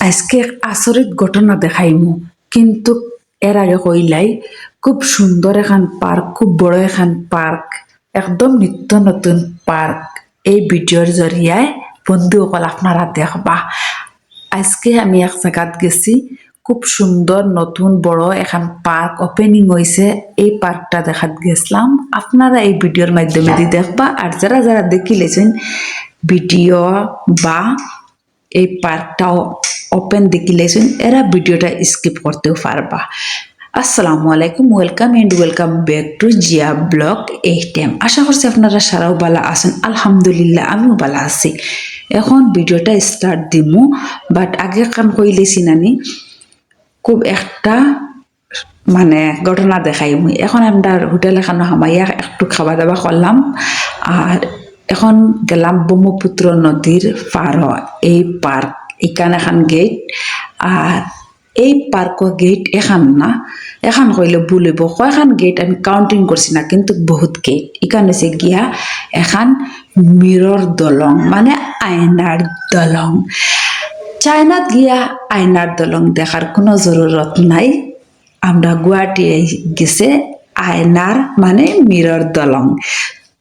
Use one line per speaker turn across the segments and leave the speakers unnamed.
আজকে এক আচরিত ঘটনা দেখাইমু, কিন্তু এর আগে কইলাই খুব সুন্দর এখান পার্ক, খুব বড় এখান পার্ক, একদম নিত্য নতুন পার্ক। এই ভিডিওর জরিয়ায় বন্ধুসকল আপনারা দেখবা। আজকে আমি এক জায়গাত গেছি, খুব সুন্দর নতুন বড় এখান পার্ক ওপেনিং হয়েছে। এই পার্কটা দেখাত গেছিলাম, আপনারা এই ভিডিওর মাধ্যমে দিয়ে দেখবা। আর যারা যারা দেখি লেছেন ভিডিও বা এই পার্কটাও ওপেন দেখিলেছেন, এরা ভিডিওটা স্কিপ করতেও পারবা। আসসালামু আলাইকুম, welcome and welcome back to Zia blog HTM. আশা করছি আপনারা সারাও ভালো আছেন। আলহামদুলিল্লাহ আমিও ভালো আছি। এখন ভিডিওটা স্টার্ট দিমু, বাট আগে কান কইলেছি নানি খুব একটা মানে ঘটনা দেখাইমু। এখন আমরা হোটেল এখানে হামাইয়া একটু খাওয়া দাওয়া করলাম, আর এখন গেলাম ব্রহ্মপুত্র নদীর পার এই পার্ক। এখানে এখন গেট, আর এই পার্কর গেট এখান না, এখান কইলে বলিব কয়খান গেট আমি কাউন্টিং করছি না, কিন্তু বহুত গেট। এখানে হচ্ছে গিয়া এখান মিরর দলং, মানে আয়নার দলং। চায়নাত গিয়া আয়নার দলং দেখার কোনো জরুরত নাই। আমরা গুয়াহাটি গেছে আয়নার মানে মিরর দলং।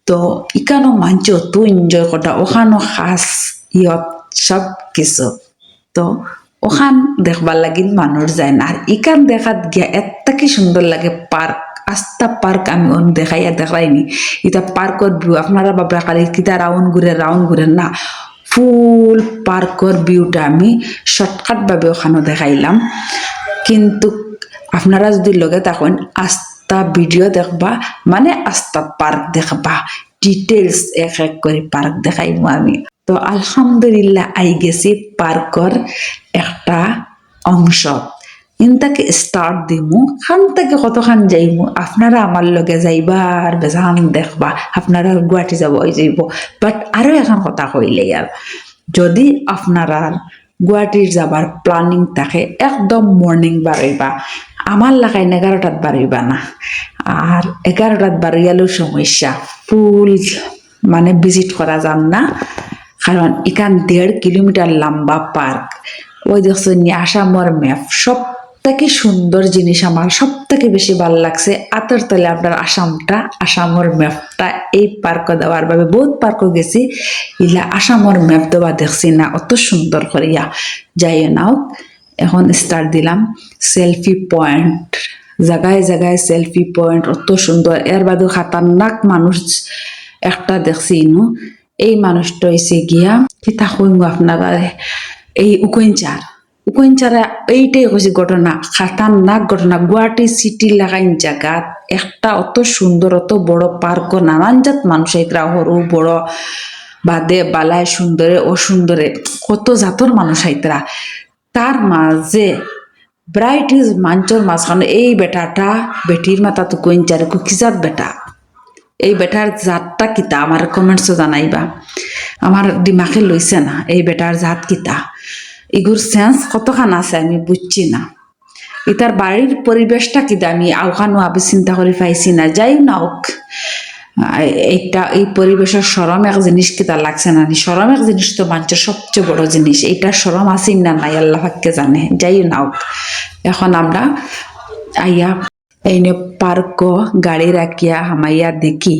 তো ইকানো মানছে তো এনজয় করা, ওখানো খাস ইয়ত সব কিছু। তো ওখান দেখবার লাগিন মানুষ যায় না। আর ইকান দেখাত গিয়া এত কি সুন্দর লাগে পার্ক, আস্তা পার্ক আমি অন দেখাইয়া দেখাইনি। এটা পার্কর ভিউ আপনারা বাবরা খালি কিতা রাউন্ড ঘুরে না, ফুল পার্কর ভিউটা আমি শর্টকাট ভাবে ওখানে দেখাইলাম। কিন্তু আপনারা যদি লগে থাকুন আস্তা ভিডিও দেখবা, মানে আস্তা পার্ক দেখবা, ডিটেলস এক এক করে পার্ক দেখাইমু আমি। তো আলহামদুলিল্লাহ আই গেছি পার্কর একটা অংশ। ইনতাকে স্টার্ট দিমু, খান থেকে কতখান যাইমু আপনারা আমার লগে যাইবা আর বেজান দেখবা। আপনারা গুয়াহাটি যাব ওই যাইব, বাট আরো এখন কথা কইলে আর যদি আপনারা গুয়াহাটির যাবার প্ল্যানিং থাকে একদম মর্নিং বাড়াইবা। আমার লাগাই 11টাত বাড়াইবা না, আর 11টাত বাড়াইয়ালেও সমস্যা, ফুল মানে ভিজিট করা যান না। কারণ এখান 1.5 কিলোমিটার লম্বা পার্ক। ওই দেখছেন আসামর ম্যাপ, সব থেকে সুন্দর জিনিস আমার সব থেকে বেশি ভালো লাগছে আতর তলে আপনার আসামটা, আসামর ম্যাপটা এই পার্ক দেওয়ার ভাবে। বহুত পার্কও গেছি, ইলা আসামর ম্যাপ দেওয়া দেখছি না অত সুন্দর করিয়া। যাই নাও, এখন স্টার্ট দিলাম। সেলফি পয়েন্ট, জায়গায় জায়গায় সেলফি পয়েন্ট অত সুন্দর। এর বাদেও খাতারনাক মানুষ একটা দেখছি ইনু। এই মানুষটা হয়েছে গিয়া কিতা কইমু আপনারা, এই উকইনচারা এইটাই হয়েছে ঘটনা, খাতারনাক ঘটনা। গুয়াহাটি সিটি লাগাইন জায়গাত একটা অত সুন্দর অত বড় পার্ক, নানান জাত মানুষ আইতরা, সরু বড় বাদে বালায়, সুন্দরে অসুন্দরে কত জাতর মানুষ আইতরা। তার মাঝে ব্রাইটিস মাঞ্চর মাঝখানে এই বেটাটা, বেটির মাথা তো কইনচারে কিজাত বেটা, এই বেটার জাতটা কিতা আমার কমেন্টসও জানাইবা। আমার দিমাগে লইছে না এই বেটার জাত কিতা, ইগুর সেন্স কতখান আছে আমি বুঝছি না। ইতার বাড়ির পরিবেশটা কিতা আমি আওখানো আবে চিন্তা করে পাইছি না। যাই নাওক, এইটা এই পরিবেশের সরম এক জিনিস কিতা লাগছে না। সরম এক জিনিস তো মানুষের সবচেয়ে বড় জিনিস, এইটা সরম আছে না নাই আল্লাহ পাককে জানে। যাই নাওক, এখন আমরা আইয়া এইনে পার্ক গাড়ি রাখিয়া হামাইয়া দেখি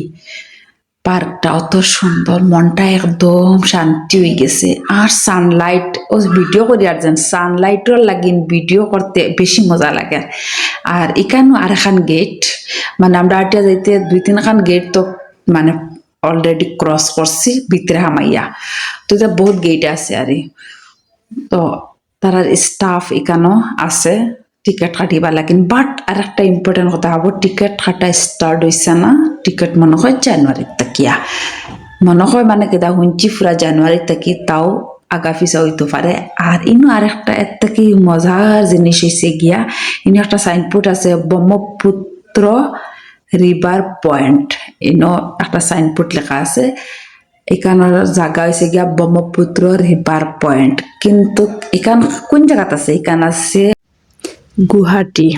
পার্কটা অত সুন্দর, মনটা একদম শান্তি হয়ে গেছে। আর সানলাইট ও ভিডিও করি, আর যেন সানলাইটর লাগিন ভিডিও করতে বেশি মজা লাগে। আর এখানে আর এখন গেট, মানে আমরা আটিয়া যাইতে 2-3খান গেট তো মানে অলরেডি ক্রস করছি ভিতরে হামাইয়া। তো এটা বহুত গেট আছে আর তো তার স্টাফ এখানেও আছে, টিকেট কাটিবা লাগিন। বাট আর একটা ইম্পর্টেন্ট কথা হব, টিকেট কাটা স্টার্ট হয়েছে না। টিকেট মনে হয় জানুয়ারির তাকিয়া, মনে হয় মানে কেদা শুনছি পুরা জানুয়ারির তাকি, তাও আগা পিছা হইতে পারে। আর ইনো আর একটা এর থেকে মজার জিনিস হয়েছে গিয়া, ইনো একটা সাইনবোর্ড আছে ব্রহ্মপুত্র রিভার পয়েন্ট, ইনো একটা সাইনবোর্ড লেখা আছে। এখানের জায়গা হয়েছে গিয়া ব্রহ্মপুত্র রিভার পয়েন্ট, কিন্তু এখান কোন জায়গাত আছে? এখান আছে গুয়াহাটি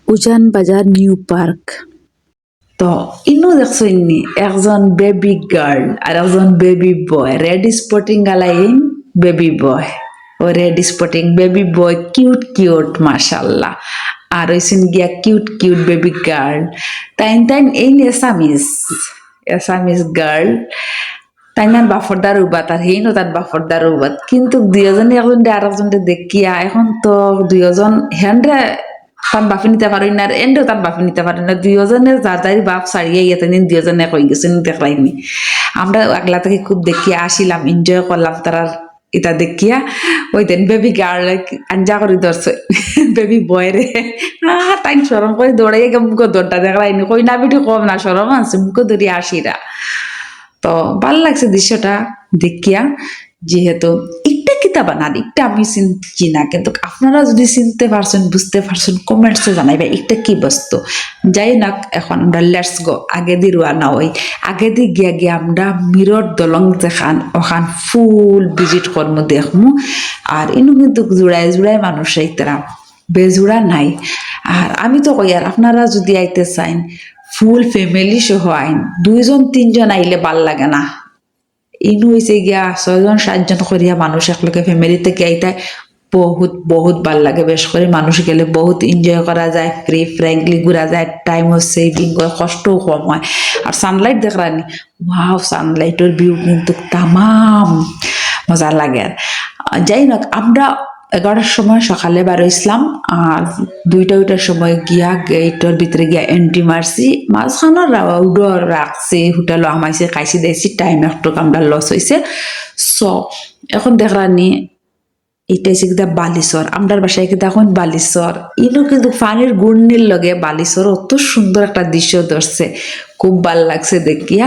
উজান বাজার নিউ পার্ক। তো ইনো দেখছো ইনি একজন বেবি গার্ল আর একজন বেবি বয়, রেড স্পটিং গালাইন বেবি বয়। ও red spotting baby boy cute cute মাশাল্লাহ আর হইছেন গিয়া কিউট কিউট বেবি গার্ল তাইন তাইন এই এসামিস এসামিস গার্ল তাইনার বাফরদার উবাত আর হেইনো তার বাফরদার উবাত কিন্তু দুইজনে একজন আর একজনকে দেখিয়া এখন তো দুইজন হেনরে তার বাপি নিতে পারি না আর এন্ডেও তার বাপি নিতে পারি না দুইজনের যার বাপ ছাড়িয়ে গিয়ে দিন দুইজনে কই গেছেন দেখলাইনি আমরা আগলা থেকে খুব দেখিয়া আসিলাম এনজয় করলাম তার এটা দেখিয়া ওই দিন বেবি গার্ল আঞ্জা করে ধরছে বেবি বয়রে তাই সরম করে দৌড়াইয়া গিয়ে মুখে দৌড়টা দেখলাইনি কই না বেটি কম না সরম আছে মুখে দৌড়িয়ে আসিরা তো ভাল লাগছে দৃশ্যটা দেখিয়া যেহেতু একটা কিতাব বানান একটা আমি চিনছি না কিন্তু আপনারা যদি চিনতে পারছেন বুঝতে পারছেন কমেন্টসে জানাইবে একটা কি বস্তু যাই না এখন আমরা লেটস গো আগে দি রওনা হই আগে দি গিয়া গিয়া আমরা মিরর দলং দেখান ওখান ফুল ভিজিট করবো দেখমু আর ইনু কিন্তু জোড়ায় জোড়ায় মানুষ এইতারা বেজোড়া নাই আর আমি তো কই আর আপনারা যদি আইতে চাইন ফুল ফ্যামিলি সহ আইন দুইজন তিনজন আইলে ভাল লাগে না ইনু হয়েছে গিয়া 6জন 7জন করিয়া মানুষ একলগে ফ্যামিলি থেকে আইতায় বহুত বহুত ভাল লাগে বেশ করে মানুষ গেলে বহুত এনজয় করা যায় ফ্রি ফ্র্যাঙ্কলি ঘুরা যায় টাইমও সেভিং হয় কষ্টও কম হয় আর সানলাইট দেখরানি ওয়াও সানলাইটের ভিউ কিন্তু তামাম মজা লাগে আর যাই না আমরা 11টার সময় সকালে বেরোইছিলাম আর 2টার সময় গিয়া গেটের ভিতরে গিয়া এন্ট্রি মারছি মাঝখানে রাউডর রাখছে হোটেল আমাইছে খাইছি দিয়েছি টাইম একটু আমরা লস হয়েছে সো এখন দেখরানি এটা হচ্ছে কিনা বালিচর আমরার বাসায় কিন্তু এখন বালিচর ইনো কিন্তু পানির গুণনির লগে বালিচর অত সুন্দর একটা দৃশ্য ধরছে খুব ভাল লাগছে দেখিয়া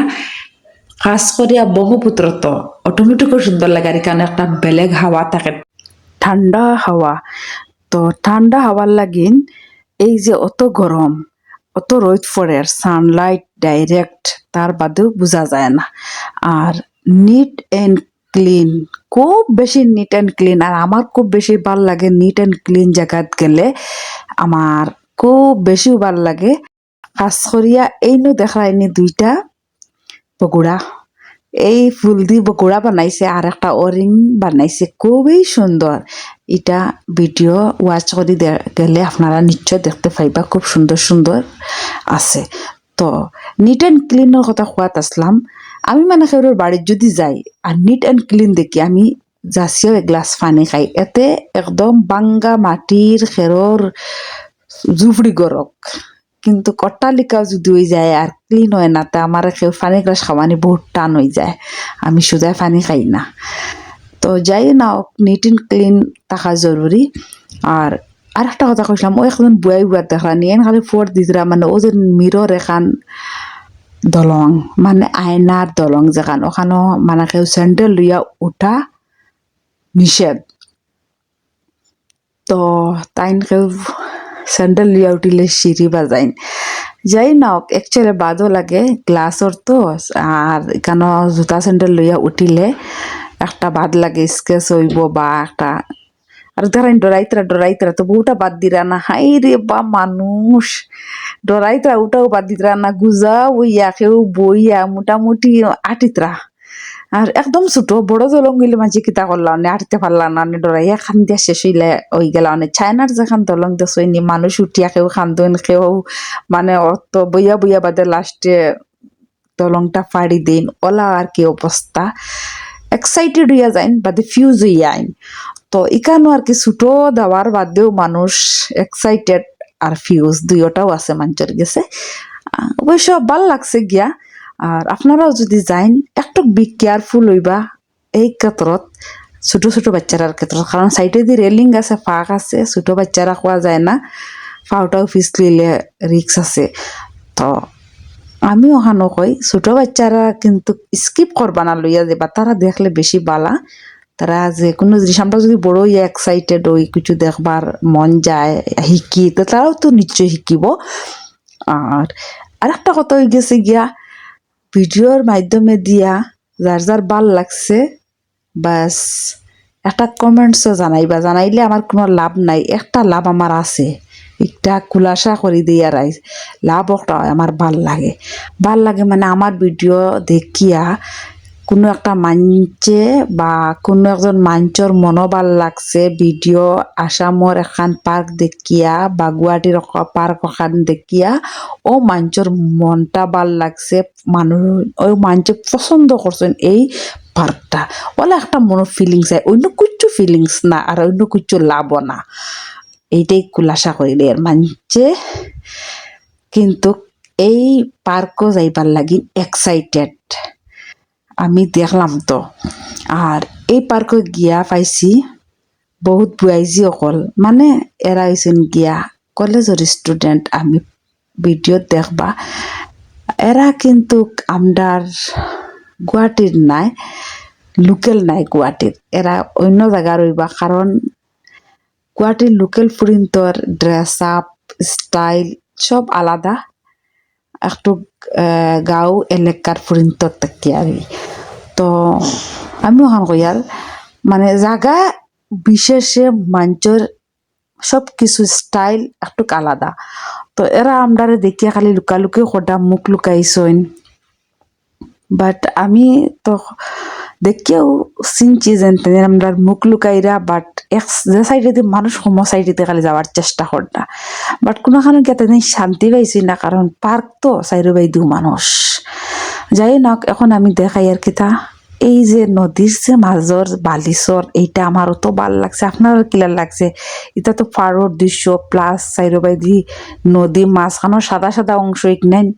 খাস করিয়া ব্রহ্মপুত্র তো অটোমেটিকও সুন্দর লাগে আর এখানে একটা বেলেগ হাওয়া থাকে ঠান্ডা হাওয়া তো ঠান্ডা হাওয়ার লাগিন এই যে অত গরম অত রোদ পড়ে সানলাইট ডাইরেক্ট তার বাদেও বোঝা যায় না আর নিট এন্ড ক্লিন খুব বেশি নিট অ্যান্ড ক্লিন আর আমার খুব বেশি ভাল লাগে নিট অ্যান্ড ক্লিন জায়গাত গেলে আমার খুব বেশি ভাল লাগে খাস করিয়া এইনো দেখায়নি 2টা বগুড়া এই ফুল দিয়ে বগুড়া বানাইছে আর একটা অরিং বানাইছে খুবই সুন্দর এটা ভিডিও ওয়াচ করে গেলে আপনারা নিশ্চয় দেখতে পাইবা খুব সুন্দর সুন্দর আছে তো নিট অ্যান্ড ক্লিনের কথা কোয়াত আসলাম আমি মানে খেউরের বাড়ির যদি যাই আর নিট অ্যান্ড ক্লিন দেখি আমি যাচিও এগ্লাস পানি খাই এতে একদম বাঙ্গা মাটির খেরর জুফড়ি গরক কিন্তু কট্টালিকাও যদি হয়ে যায় আর ক্লিন হয় না তা আমার কেউ পানি গ্লাস খাওয়ানি বহুত টান হয়ে যায় আমি সোজায় পানি খাই না তো যাই না নিট অ্যান্ড ক্লিন থাকা জরুরি আর একটা কথা কইলাম ও এখন বুয়াই বুয়ার দেখা নিয়ে খালি ফোর দিতরা মানে ও যে মিরর এখান দলং মানে আয়নার দলং যেখান ওখানো মানে কেউ স্যান্ডেল লইয়া উঠা নিষেধ তো তাইন কেউ স্যান্ডেল লিয়া উঠিলে সিঁড়ি বাজাইন যাই না একচুয়ালি বাদও লাগে গ্লাসর তো আর এখানে জুতা স্যান্ডেল লইয়া উঠিলে একটা বাদ লাগে স্কেচ হইব বা একটা আর ধরেন ডরাইতরা তো বউটা বাদ দিরা না হাই রে বা মানুষ ডরাইতরা ওটাও বাদ দিতরা না গুজা ওইয়া কেউ বইয়া মোটামুটি আটিতরা আর একদম ছোট বড় দলং গেলে মাঝে কিতা করলাম না আটতে পারলাম না ডরাইয়া খান দিয়া শেষ হইলে ওই গেল চায়নার যেখান দলং দেখছনি মানুষ উঠিয়া কেউ খান্দন কেউ মানে অত বইয়া বইয়া বাদে লাস্টে দলংটা ফাড়ি দিন ওলা আর কি অবস্থা এক্সাইটেড হইয়া যাইন বাদে ফিউজ হইয়া আইন তো এখানেও আর কি ছোট দেওয়ার বাদেও মানুষ এক্সাইটেড আর ফিউজ দুইটাও আছে মানুষের গেছে অবশ্য ভাল লাগছে গিয়া আর আপনারাও যদি যাইন একটু বি কেয়ারফুল হইবা এই ক্ষেত্রত ছোট ছোট বাচ্চারার ক্ষেত্রে কারণ সাইডে দিয়ে রেলিং আছে ফাঁক আছে ছোট বাচ্চারা খোয়া যায় না ফাউটাও ফিসলিলে রিক্স আছে তো আমি ওখানো কই ছোট বাচ্চারা কিন্তু স্কিপ করবা না লইয়া যাবা তারা দেখলে বেশি বালা তারা যে কোনো জিনিস আমরা যদি বড় এক্সাইটেড হই কিছু দেখবার মন যায় শিকি তো তারাও তো নিশ্চয়ই শিকিব আর একটা কথা হয়ে গেছে গিয়া ভিডিওর মাধ্যমে দিয়া যার যার ভাল লাগছে বাস একটা কমেন্টসও জানাইলে আমার কোনো লাভ নাই একটা লাভ আমার আছে একটা খুলাসা করে দিয়া রাইস লাভ একটা আমার ভাল লাগে মানে আমার ভিডিও দেখিয়া কোনো একটা মঞ্চে বা কোনো একজন মঞ্চর মনোবল লাগছে ভিডিও আসামর এখান পার্ক দেখিয়া বা গুয়াহাটির পার্ক এখান দেখিয়া ও মঞ্চর মনটা ভাল লাগছে মানুষ ওই মঞ্চে পছন্দ করছেন এই পার্কটা ওলা একটা মনের ফিলিংস হয় অন্য কিছু ফিলিংস না আর অন্য কিছু লাভও না এইটাই খুলাসা করিলে এর মঞ্চে কিন্তু এই পার্কও যাইবার লাগি এক্সাইটেড আমি দেখলাম তো আর এই পার্কে গিয়া পাইছি বহুত বুয়াইজি অকল মানে এরা হয়েছেন গিয়া কলেজের স্টুডেন্ট আমি ভিডিও দেখবা এরা কিন্তু আমরার গুয়াহাটির নাই লোকেল নাই গুয়াহাটির এরা অন্য জায়গা রইবা কারণ গুয়াহাটির লোকেল ফুরিন্তর ড্রেস আপ স্টাইল সব আলাদা একটু গাঁও এলাকার ফুরিন্তর থাকি আমি তো আমি ওখান কইয়ার মানে জায়গা বিশেষে মঞ্চের সব কিছু স্টাইল একটু আলাদা তো এরা আমরা দেখিয়া খালি লুকালুকি কটা মুখ লুকাইছইন বাট আমি তো দেখিয়াও চিনছি যেন আমরা মুখ লুকাইরা বাট এক যে সাইডে মানুষ সম সাইডে খালি যাওয়ার চেষ্টা করটা বাট কোনোখানে গেতে শান্তি পাইছি না কারণ পার্ক তো চাইরো বাইদিও মানুষ যাই নাক এখন আমি দেখাই আর কিতা এই যে নদীর যে মাঝর বালিচর এইটা আমার তো ভাল লাগছে আপনার কিলার লাগছে এটা তো পাহাড়ের দৃশ্য প্লাস চাইরো বাইদি নদী মাঝখানো সাদা সাদা অংশ নেন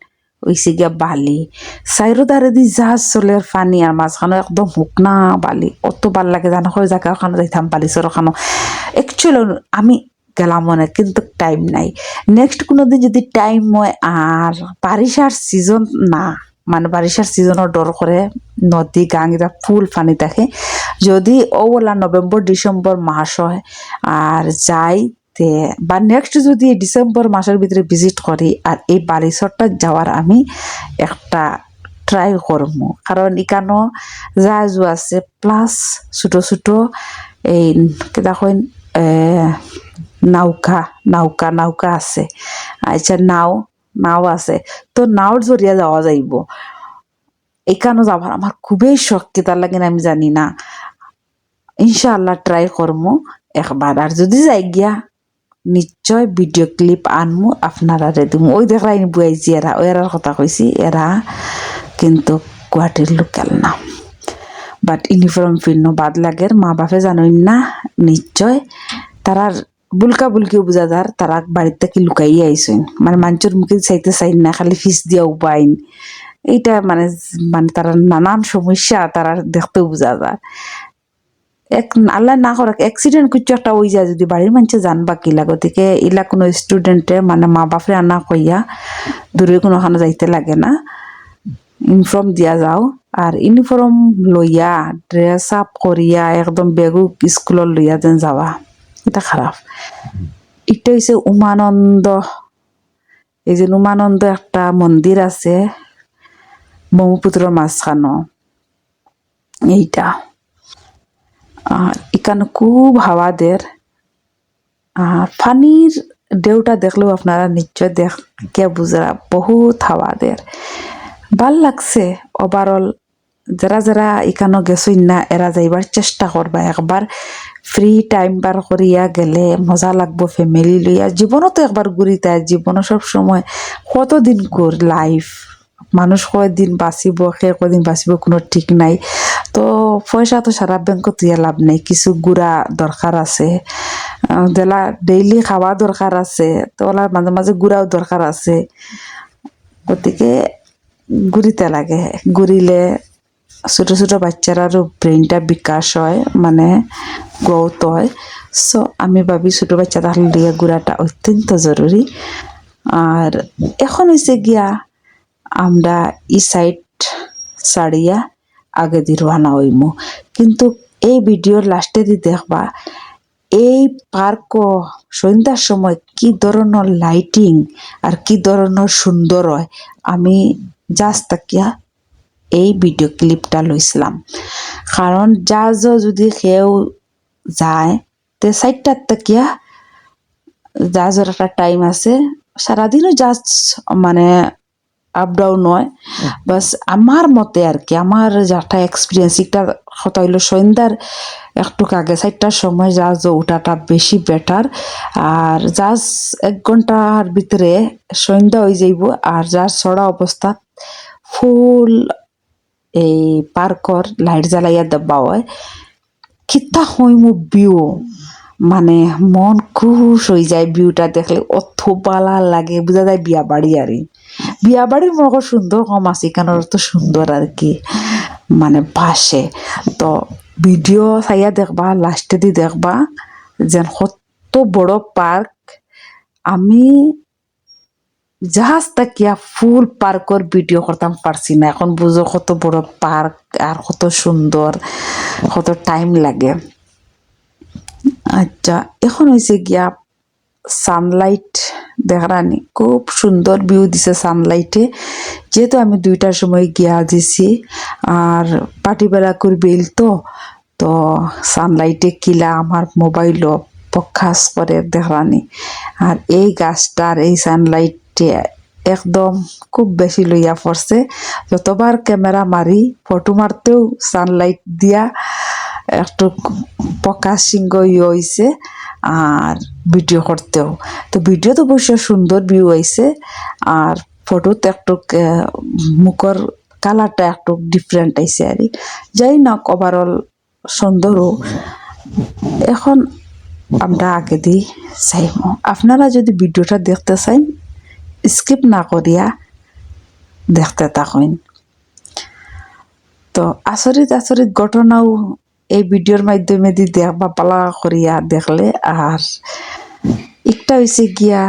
ওইসে গিয়া বালি চাইরো দারে দি জাহাজ চলের পানি আর মাঝখানো একদম হুকনা বালি অত ভাল লাগে জানো হয় জায়গা ওখানে যাইতাম বালিচর ওখানো একচুয়ালি আমি গেলাম মনে কিন্তু টাইম নাই নেক্সট কোনোদিন যদি টাইম হয় আর বারিশার সিজন না মানে বারিশার সিজনের ডর করে নদী গাঙিরা ফুল পানি থাকে যদি ওলা নভেম্বর ডিসেম্বর মাস হয় আর যাই তে বা নেক্সট যদি ডিসেম্বর মাসের ভিতরে ভিজিট করি আর এই বালিচরটা যাওয়ার আমি একটা ট্রাই করব কারণ এখানো জাহাজও আছে প্লাস ছোটো ছোটো এই কিতা কইন নৌকা নৌকা নৌকা আছে আচ্ছা নাও আছে তো নাওর জরিয়া যাওয়া যাইব এখানে যাবার আমার খুবই শখ কিতার লাগে আমি জানি না ইনশাআল্লাহ ট্রাই করবো একবার আর যদি যাই গিয়া নিশ্চয় ভিডিও ক্লিপ আনমু আপনারা দিমু ওই দেখলাই বুয়াইছি এরা এরার কথা কইছি এরা কিন্তু গুয়াহাটির লোকাল না বাট ইউনিফর্ম পিন্ন বাদ লাগের মা বাপে জানোই না নিশ্চয় তারার বুলকা বুলকিও বুঝা যার তারা বাড়ির থেকে লুকাইয়া আইসেন মানে মানুষের মুখে চাইতে চাইন না খালি ফিস দিয়া উপাইন এইটা মানে মানে তারা নানান সমস্যা তারা দেখতেও বোঝা যায় এক আল্লাহ না করাক অ্যাক্সিডেন্ট কিছু একটা হয়ে যায় যদি বাড়ির মানুষে জানবা কিলা গতিকে ইলা কোনো স্টুডেন্টে মানে মা বাপরে আনা কইয়া দূরে কোনোখানে যাইতে লাগে না ইউনিফর্ম দিয়া যাও আর ইউনিফর্ম লইয়া ড্রেস আপ করিয়া একদম বেগু স্কুলত লইয়া যেন যাওয়া এটা খারাপ এটা হচ্ছে উমানন্দ এই যে উমানন্দ একটা মন্দির আছে ব্রহ্মপুত্রের মাঝখানো এইটা আর এখানে খুব হাওয়াদের আর পানির ঢেউটা দেখলেও আপনারা নিশ্চয় দেখে বুঝরা বহুত হাওয়াদের ভাল লাগছে ওভারঅল যারা যারা এখানে গেছই না এরা যাইবার চেষ্টা করবা একবার ফ্রি টাইম বার করিয়া গেলে মজা লাগবো ফ্যামিলি লইয়া জীবনও তো একবার ঘুরিতে জীবনও সব সময় কতদিন ঘুর লাইফ মানুষ কয়দিন বাঁচিব সে কয়দিন বাঁচিব কোনো ঠিক নাই তো পয়সা তো সারা ব্যাংকত দিয়ে লাভ নেই কিছু ঘুরা দরকার আছে দেলা ডেইলি খাওয়া দরকার আছে তো ওলা মাঝে মাঝে ঘুরাও দরকার আছে গতিকে ঘুরিতে লাগে ঘুরিলে ছোট ছোট বাচ্চারারও ব্রেনটা বিকাশ হয় মানে গ্রোথ হয় সো আমি ভাবি ছোট বাচ্চা তাহলে দিয়ে ঘোরাটা অত্যন্ত জরুরি আর এখন হয়েছে গিয়া আমরা ই সাইড ছাড়িয়া আগে দিয়ে রওনা হইম কিন্তু এই ভিডিওর লাস্টে দিয়ে দেখবা এই পার্ক সন্ধ্যার সময় কি ধরনের লাইটিং আর কি ধরনের সুন্দর হয় আমি জাস্ট তাকিয়া এই ভিডিও ক্লিপটা লইছিলাম কারণ জাহাজ যদি কেউ যায় তে সাইডটার তাকিয়া জাহাজের একটা টাইম আছে সারাদিনও জাহাজ মানে আপ ডাউন হয় বাস আমার মতে আর কি আমার যাটা এক্সপিরিয়েন্স এটা কথা হইলো সন্ধ্যার একটু আগে 4টার সময় জাহাজ ওঠাটা বেশি বেটার আর জাহাজ 1 ঘন্টার ভিতরে সন্ধ্যা হয়ে যাইব আর জাহাজ ছড়া অবস্থা ফুল এই পার্কর লাইট জ্বালাইয়া দেবা হয় কিতা হইমু ভিউ মানে মন খুশ হয়ে যায় ভিউটা দেখলে অত ভালো লাগে বুঝা যায় বিয়া বাড়ি আর বিয়া বাড়ির মনে সুন্দর কম আছে কেন তো সুন্দর আর কি মানে ভাসে তো ভিডিও চাইয়া দেখবা লাস্টে দি দেখবা যেন কত বড় পার্ক আমি জাহাজ তাকিয়া ফুল পার্কর ভিডিও করতাম পারছি না এখন বুঝো কত বড় পার্ক আর কত সুন্দর কত টাইম লাগে আচ্ছা এখন হয়েছে গিয়া সানলাইট দেখানি খুব সুন্দর ভিউ দিছে সানলাইটে যেহেতু আমি 2টার সময় গিয়া দিছি আর পাটিবেলা করে বেল তো সানলাইটে কিলা আমার মোবাইলও ফোকাস করে দেখানি আর এই গাছটার এই সানলাইটে একদম খুব বেশি লইয়া পড়ছে যতবার ক্যামেরা মারি ফটো মারতেও সানলাইট দিয়া একটু প্রকাশিং হয়েছে আর ভিডিও করতেও তো ভিডিও তো অবশ্য সুন্দর ভিউ হয়েছে আর ফটোতে একটু মুখর কালারটা একটু ডিফারেন্ট আইছে আর যাই না ওভারঅল সুন্দরও এখন আমরা আগে দিই চাইব আপনারা যদি ভিডিওটা দেখতে চান স্কিপ না করিয়া দেখতে থাকেন তো আচরিত আচরিত ঘটনাও এই ভিডিওর মাধ্যমে দি দেখবা পালা করিয়া দেখলে আর একটা হয়েছে গিয়া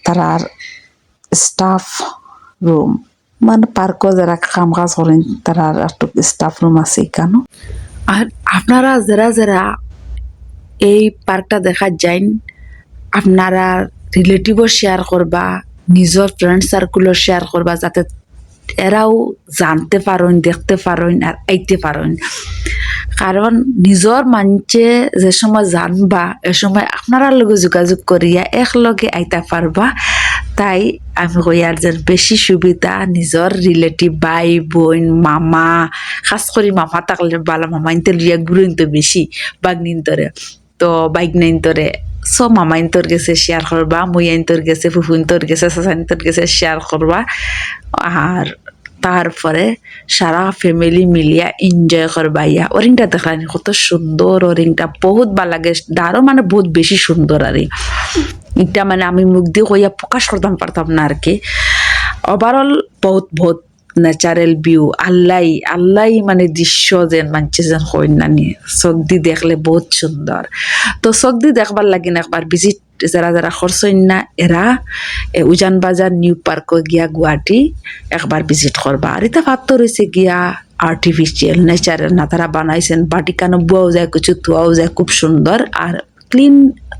তারার স্টাফ রুম মানে পার্কও যারা কাম কাজ করেন তারার একটু স্টাফ রুম আছে এখানে আর আপনারা যারা যারা এই পার্কটা দেখা যাইন আপনারা রিলেটিভও শেয়ার করবা নিজের ফ্রেন্ড সার্কুলও শেয়ার করবা যাতে এরাও জানতে পারেন দেখতে পারেন আর আইতে পারেন কারণ নিজের মানুষে যে সময় জানবা এ সময় আপনারা লগে যোগাযোগ করিয়া একলগে আইতা পারবা তাই আমি কই আর যে বেশি সুবিধা নিজের রিলেটিভ ভাই বোন মামা খাস করে মামা থাকলে ভালো মামা ইনতে লিয়া ঘুরেন তো বেশি বাগনিন্তরে তো বাইক নাইন্তরে সব মামা ইন্তর গেছে শেয়ার করবা মুই ইন্তর গেছে ফুফু ইন্তর গেছে চাচা ইন্তর গেছে শেয়ার করবা আর তারপরে সারা ফ্যামিলি মিলিয়া এনজয় করবা ইয়া ওরিংটা দেখলানি কত সুন্দর ওরিংটা বহুত ভাল লাগে দারও মানে বহুত বেশি সুন্দর আর এটা মানে আমি মুখ দিয়ে কইয়া প্রকাশ করতাম পারতাম না আর কি ওভারঅল বহুত বহুত ন্যাচারাল ভিউ আল্লাহ মানে দৃশ্য যেন মানছে যেন কইন নানি চোখ দি দেখলে বহুত সুন্দর তো চোখ দি দেখবার লাগি না একবার ভিজিট যারা যারা খরচইন না এরা উজান বাজার নিউ পার্ক গিয়া গুয়াহাটি একবার ভিজিট করবা আর এটা ভাবতে রয়েছে গিয়া আর্টিফিশিয়াল ন্যাচারাল না তারা বানাইছেন বাটিকানো বুয়াও যায় কিছু ধোয়াও যায় খুব সুন্দর আর ক্লিন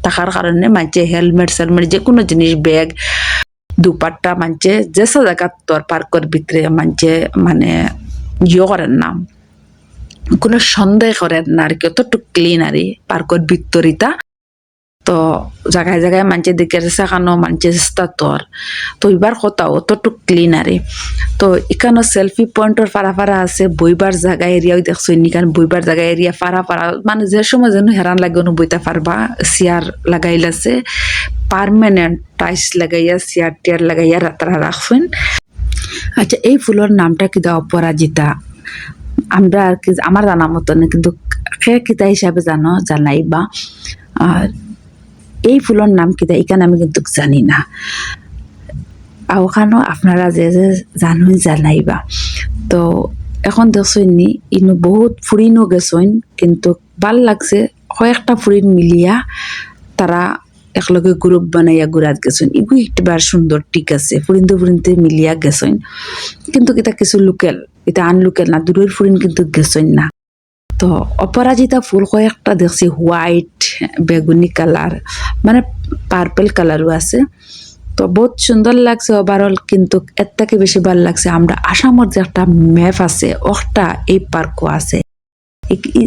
থাকার কারণে মানছে হেলমেট সেলমেট যে কোনো জিনিস ব্যাগ দুপাট্টা মানছে যেসব জায়গা তোর পার্কের ভিতরে মানছে মানে করেন না কোনো সন্দেহ করেন না আর কি অতটুকু ক্লিন আর পার্কের ভিতরিতা তো জায়গায় জায়গায় মানছে দেখে সেখানো মানছে চেষ্টা তোর তো এবার কথা অতটুকু ক্লিন আর তো এখানে সেলফি পয়েন্টর ফাড়া আছে বইবার জায়গা এরিয়াও দেখছো এখানে বইবার জায়গা এরিয়া ফাড়া মানে যে সময় যেন হেরান লাগে বইতে পারবা চেয়ার লাগাইল আছে পার্মানেন্ট টাইলস লাগাইয়া চেয়ার টেয়ার লাগাইয়া তারা রাখছেন আচ্ছা এই ফুলের নামটা কিতা অপরাজিতা আমরা আর কি আমার জানা মতো না কিন্তু কে কিতা হিসাবে জানো জানাইবা আর এই ফুলের নাম কিতা এখানে আমি কিন্তু জানি না আর ওখানেও আপনারা যে যে জানুন জানাইবা তো এখন দেখছেন নি ইনো বহুত ফুরিনও গেছেন কিন্তু ভাল লাগছে কয়েকটা ফুরিন মিলিয়া তারা একলগে গ্রুপ বানাইয়া ঘুরাত গেছেন এগুলো একবার সুন্দর ঠিক আছে ফুরিনতে মিলিয়া গেছেন কিন্তু এটা কিছু লোকাল এটা আনলোকাল না দূরের ফুরিন কিন্তু গেছেন না তো অপরাজিতা ফুল কয়েকটা দেখছি হোয়াইট বেগুনি কালার মানে পার্পল কালারও আছে তো বহুত সুন্দর লাগছে ওভারঅল কিন্তু এর থেকে বেশি ভালো লাগছে আমরা আসামের যে একটা ম্যাপ আছে ওটা এই পার্কও আছে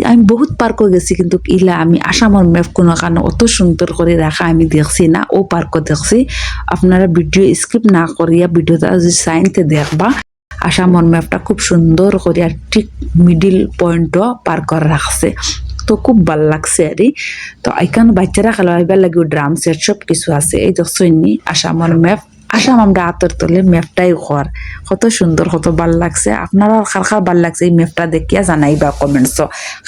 আমি বহুত পার্কও গেছি কিন্তু ইলা আমি আসামর ম্যাপ কোনো কারণে অত সুন্দর করে রাখা আমি দেখছি না ও পার্কও দেখছি আপনারা ভিডিও স্কিপ না করিয়া ভিডিওটা যদি সাইনতে দেখবা আসামর ম্যাপটা খুব সুন্দর করিয়া ঠিক মিডিল পয়েন্টও পার্কর রাখছে তো খুব ভাল লাগছে আর তো এখানে বাচ্চারা খেলাইবার লাগে ড্রাম সেট সব কিছু আছে এই দেখছি আসামর ম্যাপ আসাম আমরা আতর তোলে ম্যাপটাই ঘর কত সুন্দর কত ভাল লাগছে আপনারা খার খার ভাল লাগছে এই ম্যাপটা দেখিয়া জানাইবা কমেন্টস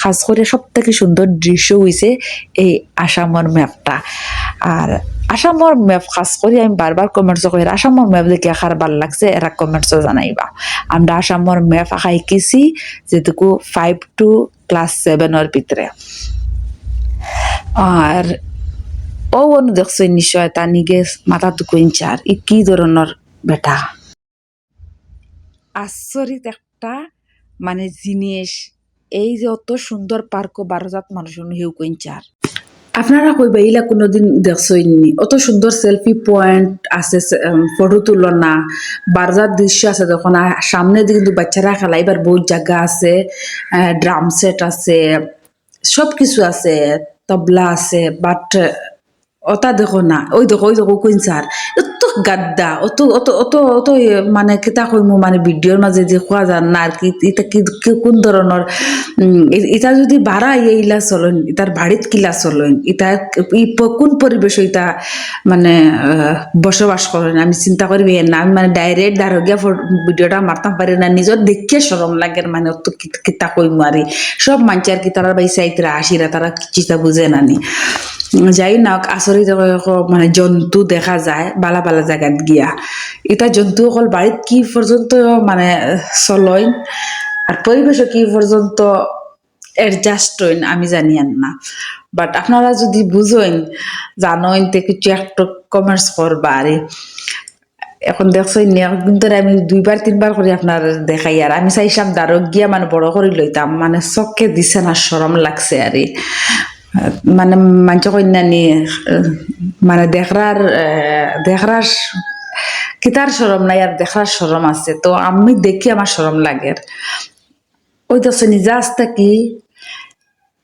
খাস করে সব থেকে সুন্দর দৃশ্য হইছে এই আসামর ম্যাপটা আর আসামর ম্যাপ খাস করে আমি বারবার কমেন্টস করি আসামর ম্যাপ দেখিয়া খার ভাল লাগছে এরা কমেন্টস জানাইবা আমরা আসামর ম্যাপ আঁকাইকেছি যেটুকু 5 to ক্লাস 7 ভিতরে আর ও অনু দেখছো নিশ্চয় তা নিগে মাথা টুকুইনচার ই কি ধরনের বেটা আশ্চর্যিত একটা মানে জিনিস এই যে অত সুন্দর পার্ক বারোজাত মানুষ হেউ কইনচার আপনারা কইবা ইলা কোনোদিন দেখছইনি অত সুন্দর সেলফি পয়েন্ট আছে ফটো তুলনা বারজাত দৃশ্য আছে তখন সামনে দিকে কিন্তু বাচ্চারা খেলাইবার বহুত জায়গা আছে ড্রাম সেট আছে সব কিছু আছে তবলা আছে বাট ওটা দেখো না ওই দেখো কুইনচার অত গাদ্দা অত অত অত অত মানে কিতা কইমু মানে ভিডিওর মাঝে যে খোয়া যান না আর কি এটা কি কোন ধরনের এটা যদি বাড়া ইলা চলেন এটার বাড়িত কিলা চলেন এটা কোন পরিবেশ এটা মানে বসবাস করেন আমি চিন্তা করি না আমি মানে ডাইরেক্ট দারগিয়া ভিডিওটা মারতাম পারি না নিজের দেখিয়ে সরম লাগে মানে অত কিতা কইমু আর সব মানুষের কি তারা বাই সাইতরা আসিরা তারা চিতা বুঝে নানি যাই না আচরিত মানে জন্তু দেখা যায় বালা বালা জায়গাত গিয়া এটা জন্তু অকল বাড়িত কি পর্যন্ত মানে চলইন আর পরিবেশও কি পর্যন্ত এডজাস্ট হইন আমি জানি না বাট আপনারা যদি বুঝেন জানেন তে কিছু একটু কমেন্টস করবা আর এখন দেখছই কিন্তু আমি 2-3 বার করে আপনার দেখাই আর আমি চাইছিলাম দারো গিয়া মানে বড় করে লইতাম মানে চককে দিছে না শরম লাগছে আর মানে মানুষ কন্যানি মানে দেখরার কিতার সরম নাই আর দেখার সরম আছে তো আমি দেখি আমার সরম লাগে ওই তো নিজা আসতে কি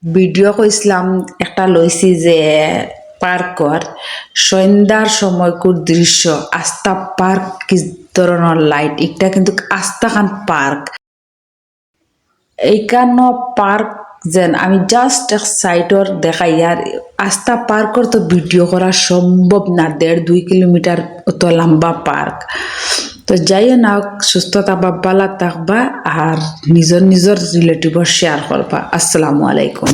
ভিডিও কইছিলাম একটা লইছি যে পার্কর সন্ধ্যার সময়কুর দৃশ্য আস্থা পার্ক কি ধরনের লাইট এটা কিন্তু আস্থা খান পার্ক এইখানো পার্ক যেন আমি জাস্ট এক সাইডর দেখাই আর আস্থা পার্কর তো ভিডিও করা সম্ভব না 1.5-2 কিলোমিটার অত লম্বা পার্ক তো যাইও না সুস্থ থাকবা ভালো থাকবা আর নিজের রিলেটিভর শেয়ার করবা আসসালামু আলাইকুম।